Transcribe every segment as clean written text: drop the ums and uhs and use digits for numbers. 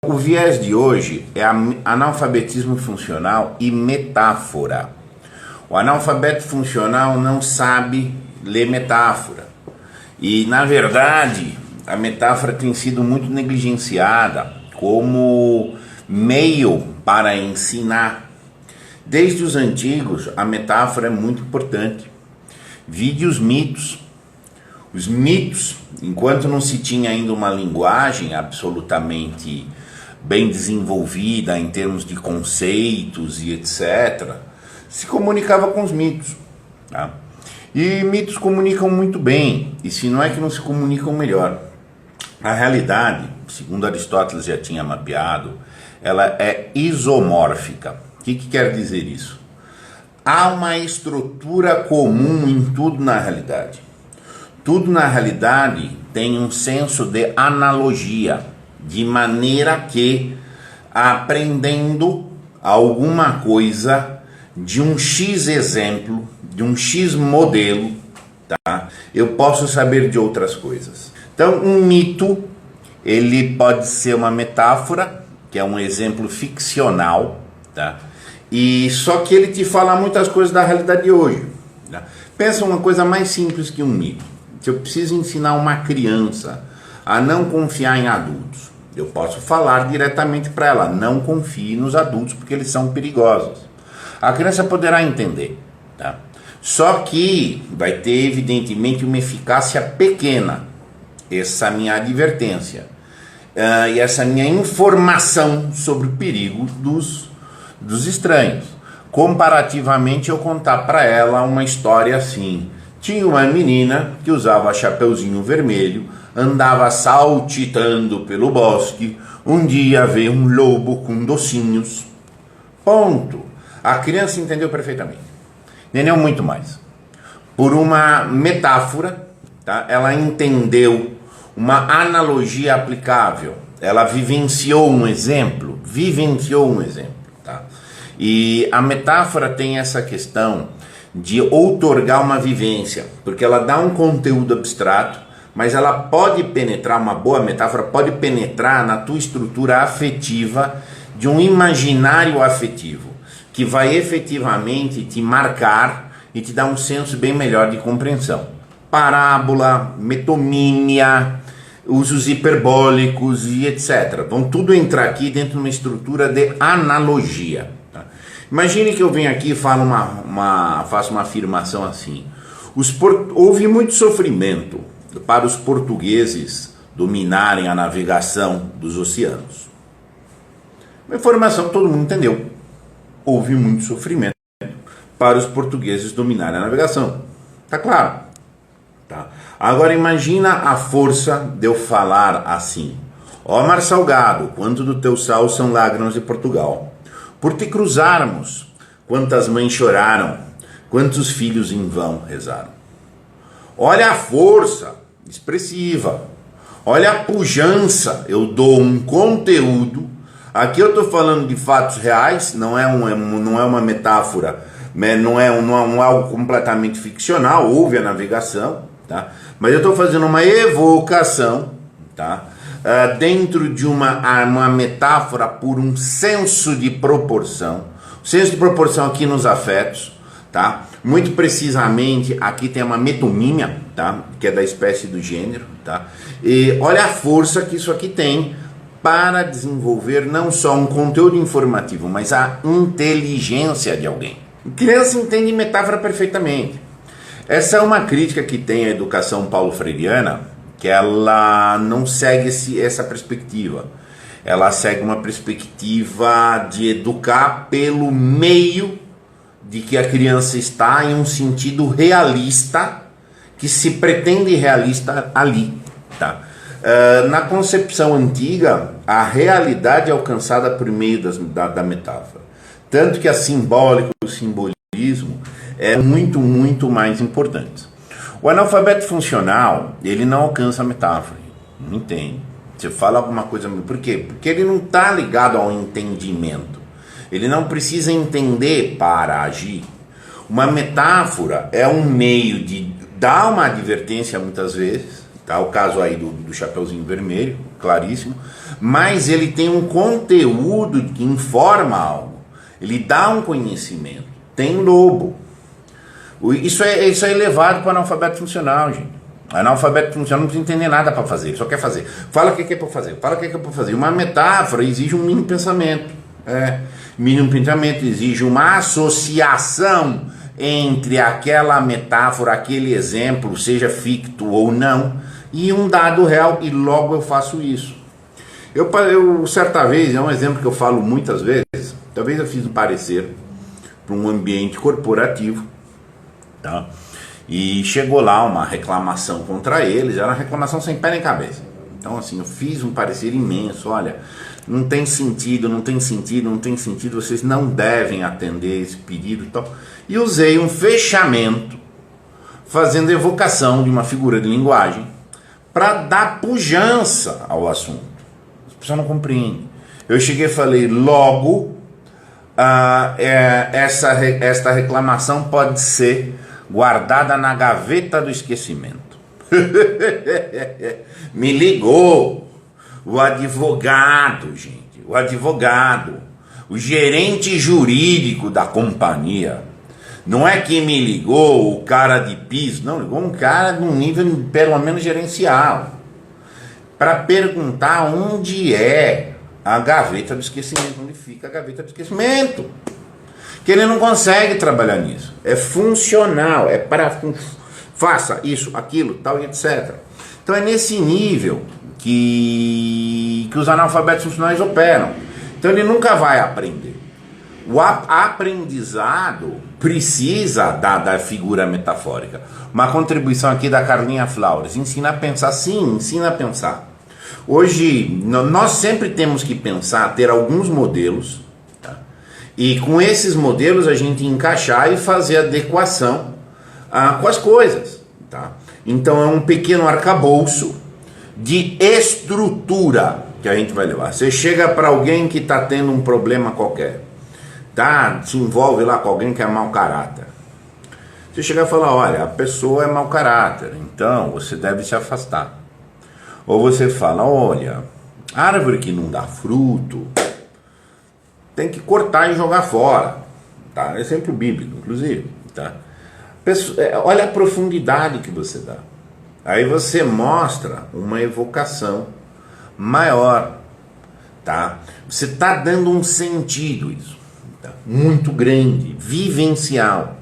O viés de hoje é analfabetismo funcional e metáfora. O analfabeto funcional não sabe ler metáfora. E, na verdade, a metáfora tem sido muito negligenciada como meio para ensinar. Desde os antigos, a metáfora é muito importante. Vide os mitos. Os mitos, enquanto não se tinha ainda uma linguagem absolutamente bem desenvolvida em termos de conceitos e etc., se comunicava com os mitos. Tá? E mitos comunicam muito bem, e se não é que não se comunicam melhor. A realidade, segundo Aristóteles já tinha mapeado, ela é isomórfica. O que quer dizer isso? Há uma estrutura comum em tudo na realidade. Tudo na realidade tem um senso de analogia, de maneira que, aprendendo alguma coisa de um X exemplo, de um X modelo, tá? Eu posso saber de outras coisas. Então, um mito, ele pode ser uma metáfora, que é um exemplo ficcional, tá? E só que ele te fala muitas coisas da realidade de hoje. Tá? Pensa uma coisa mais simples que um mito. Se eu preciso ensinar uma criança a não confiar em adultos, eu posso falar diretamente para ela: não confie nos adultos porque eles são perigosos. A criança poderá entender, tá? Só que vai ter evidentemente uma eficácia pequena essa minha advertência e essa minha informação sobre o perigo dos estranhos. Comparativamente, eu contar para ela uma história assim: tinha uma menina que usava chapeuzinho vermelho, andava saltitando pelo bosque, um dia veio um lobo com docinhos. Ponto. A criança entendeu perfeitamente. Entendeu muito mais. Por uma metáfora, tá? Ela entendeu uma analogia aplicável. Ela vivenciou um exemplo. Tá? E a metáfora tem essa questão de outorgar uma vivência, porque ela dá um conteúdo abstrato, mas ela pode penetrar, uma boa metáfora pode penetrar na tua estrutura afetiva de um imaginário afetivo, que vai efetivamente te marcar e te dar um senso bem melhor de compreensão. Parábola, metonímia, usos hiperbólicos e etc. Vão tudo entrar aqui dentro de uma estrutura de analogia. Tá? Imagine que eu venho aqui e faço uma afirmação assim: houve muito sofrimento para os portugueses dominarem a navegação dos oceanos. Uma informação que todo mundo entendeu. Houve muito sofrimento para os portugueses dominarem a navegação. Tá claro? Tá. Agora imagina a força de eu falar assim: ó mar salgado, quanto do teu sal são lágrimas de Portugal. Por te cruzarmos, quantas mães choraram, quantos filhos em vão rezaram. Olha a força expressiva, olha a pujança. Eu dou um conteúdo. Aqui eu estou falando de fatos reais, não é uma metáfora, não é algo completamente ficcional. Houve a navegação, tá? Mas eu estou fazendo uma evocação, tá? Dentro de uma metáfora por um senso de proporção. O senso de proporção aqui nos afetos, tá? Muito precisamente, aqui tem uma metonímia, tá? Que é da espécie do gênero, tá? E olha a força que isso aqui tem para desenvolver não só um conteúdo informativo, mas a inteligência de alguém. A criança entende metáfora perfeitamente. Essa é uma crítica que tem à educação paulo-freiriana, que ela não segue essa perspectiva. Ela segue uma perspectiva de educar pelo meio de que a criança está, em um sentido realista, que se pretende realista ali, tá? Na concepção antiga, a realidade é alcançada por meio da metáfora. Tanto que a simbólica, o simbolismo, é muito, muito mais importante. O analfabeto funcional, ele não alcança a metáfora, não entende. Você fala alguma coisa, por quê? Porque ele não está ligado ao entendimento. Ele não precisa entender para agir. Uma metáfora é um meio de dar uma advertência muitas vezes, tá? O caso aí do Chapeuzinho Vermelho, claríssimo, mas ele tem um conteúdo que informa algo, ele dá um conhecimento, tem lobo. Isso é levado para o analfabeto funcional, gente. O analfabeto funcional não precisa entender nada para fazer, ele só quer fazer. Fala o que é para fazer, fala o que é para fazer. Uma metáfora exige um mínimo pensamento. Mínimo pensamento exige uma associação entre aquela metáfora, aquele exemplo, seja ficto ou não, e um dado real, e logo eu faço isso. Eu certa vez, é um exemplo que eu falo muitas vezes, talvez eu fiz um parecer para um ambiente corporativo, tá? E chegou lá uma reclamação contra eles, era uma reclamação sem pé nem cabeça. Então assim, eu fiz um parecer imenso, olha, não tem sentido, vocês não devem atender esse pedido e tal. E usei um fechamento, fazendo evocação de uma figura de linguagem, para dar pujança ao assunto. As pessoas não compreendem. Eu cheguei e falei, logo, esta reclamação pode ser guardada na gaveta do esquecimento. Me ligou o advogado, gente, o gerente jurídico da companhia. Não é que me ligou o cara de piso, não, ligou um cara de um nível pelo menos gerencial, para perguntar onde é a gaveta do esquecimento, onde fica a gaveta do esquecimento. Que ele não consegue trabalhar nisso. É funcional, é para faça isso, aquilo, tal e etc. Então é nesse nível que os analfabetos funcionais operam. Então ele nunca vai aprender. O aprendizado precisa da figura metafórica. Uma contribuição aqui da Carlinha Flowers. Ensina a pensar, sim, ensina a pensar. Hoje, nós sempre temos que pensar, ter alguns modelos, tá? E com esses modelos a gente encaixar e fazer adequação com as coisas, tá? Então é um pequeno arcabouço de estrutura que a gente vai levar. Você chega para alguém que está tendo um problema qualquer, tá? Se envolve lá com alguém que é mau caráter. Você chega e fala, olha, a pessoa é mau caráter, então você deve se afastar. Ou você fala, olha, árvore que não dá fruto tem que cortar e jogar fora, tá? É exemplo bíblico, inclusive, tá? Olha a profundidade que você dá. Aí você mostra uma evocação maior, tá? Você está dando um sentido isso, tá? Muito grande, vivencial.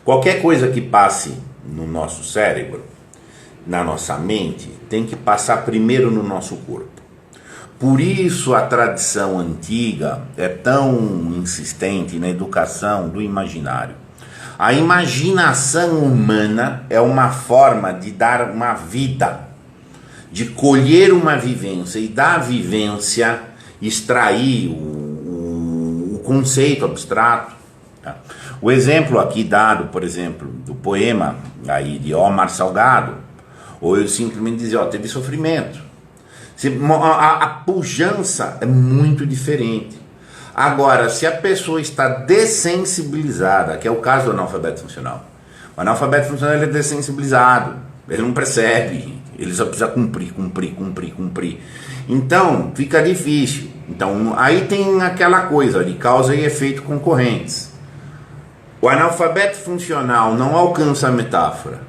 Qualquer coisa que passe no nosso cérebro, na nossa mente, tem que passar primeiro no nosso corpo. Por isso a tradição antiga é tão insistente na educação do imaginário. A imaginação humana é uma forma de dar uma vida, de colher uma vivência e da vivência extrair o conceito abstrato. Tá? O exemplo aqui dado, por exemplo, do poema aí de Omar Salgado, ou eu simplesmente dizer, ó, teve sofrimento. A pujança é muito diferente. Agora, se a pessoa está dessensibilizada, que é o caso do analfabeto funcional, o analfabeto funcional ele é dessensibilizado, ele não percebe, ele só precisa cumprir. Então, fica difícil. Então, aí tem aquela coisa de causa e efeito concorrentes. O analfabeto funcional não alcança a metáfora,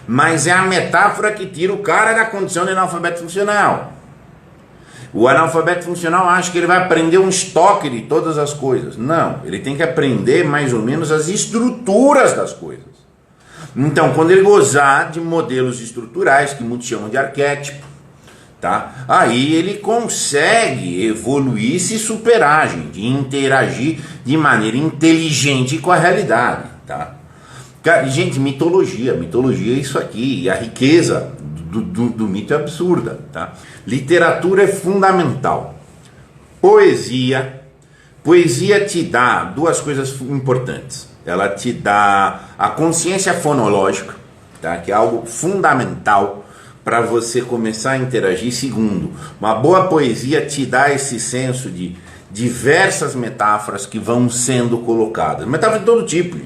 mas é a metáfora que tira o cara da condição de analfabeto funcional. O analfabeto funcional acha que ele vai aprender um estoque de todas as coisas. Não, ele tem que aprender mais ou menos as estruturas das coisas. Então, quando ele gozar de modelos estruturais, que muitos chamam de arquétipo, tá? Aí ele consegue evoluir e se superar, gente, e interagir de maneira inteligente com a realidade, tá? Gente, mitologia é isso aqui, e a riqueza do mito é absurda, tá? Literatura é fundamental. Poesia te dá duas coisas importantes. Ela te dá a consciência fonológica, tá? Que é algo fundamental para você começar a interagir. Segundo, uma boa poesia te dá esse senso de diversas metáforas que vão sendo colocadas. Metáforas de todo tipo,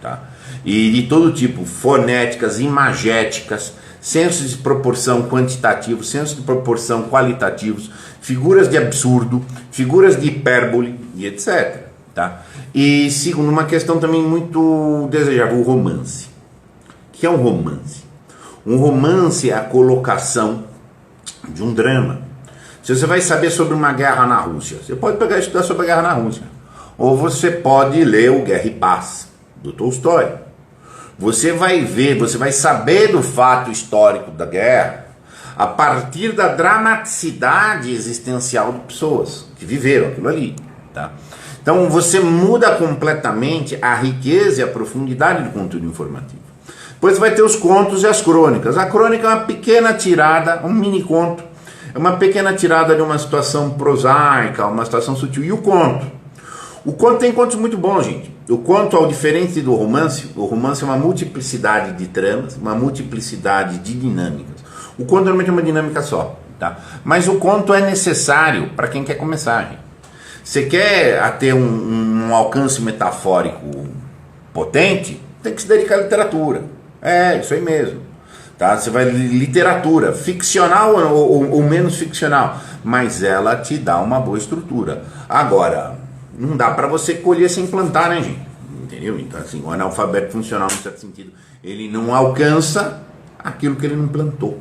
tá? E de todo tipo, fonéticas, imagéticas, senso de proporção quantitativo, senso de proporção qualitativos, figuras de absurdo, figuras de hipérbole e etc. Tá? E segundo, uma questão também muito desejável, o romance. O que é um romance? Um romance é a colocação de um drama. Se você vai saber sobre uma guerra na Rússia, você pode pegar e estudar sobre a guerra na Rússia. Ou você pode ler o Guerra e Paz, do Tolstói. Você vai ver, você vai saber do fato histórico da guerra a partir da dramaticidade existencial de pessoas que viveram aquilo ali. Tá? Então você muda completamente a riqueza e a profundidade do conteúdo informativo. Depois você vai ter os contos e as crônicas. A crônica é uma pequena tirada, um mini conto, é uma pequena tirada de uma situação prosaica, uma situação sutil. E o conto? O conto tem contos muito bons, gente. O conto, ao diferente do romance, o romance é uma multiplicidade de tramas, uma multiplicidade de dinâmicas. O conto normalmente é uma dinâmica só, tá? Mas o conto é necessário para quem quer começar, gente. Você quer ter um alcance metafórico potente, tem que se dedicar à literatura. É, isso aí mesmo. Tá? Você vai literatura, ficcional ou menos ficcional, mas ela te dá uma boa estrutura. Agora, não dá para você colher sem plantar, né, gente? Entendeu? Então, assim, o analfabeto funcional, no certo sentido, ele não alcança aquilo que ele não plantou.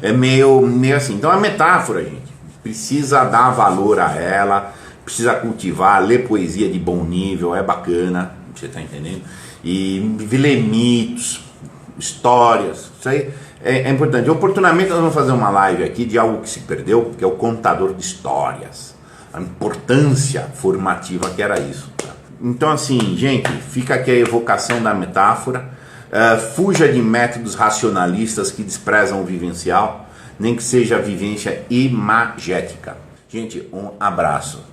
É meio assim. Então, a metáfora, gente, precisa dar valor a ela, precisa cultivar, ler poesia de bom nível, é bacana, você tá entendendo? E ler mitos, histórias, isso aí é importante. Oportunamente nós vamos fazer uma live aqui de algo que se perdeu, que é o contador de histórias, a importância formativa que era isso. Tá? Então assim, gente, fica aqui a evocação da metáfora, fuja de métodos racionalistas que desprezam o vivencial, nem que seja a vivência imagética. Gente, um abraço.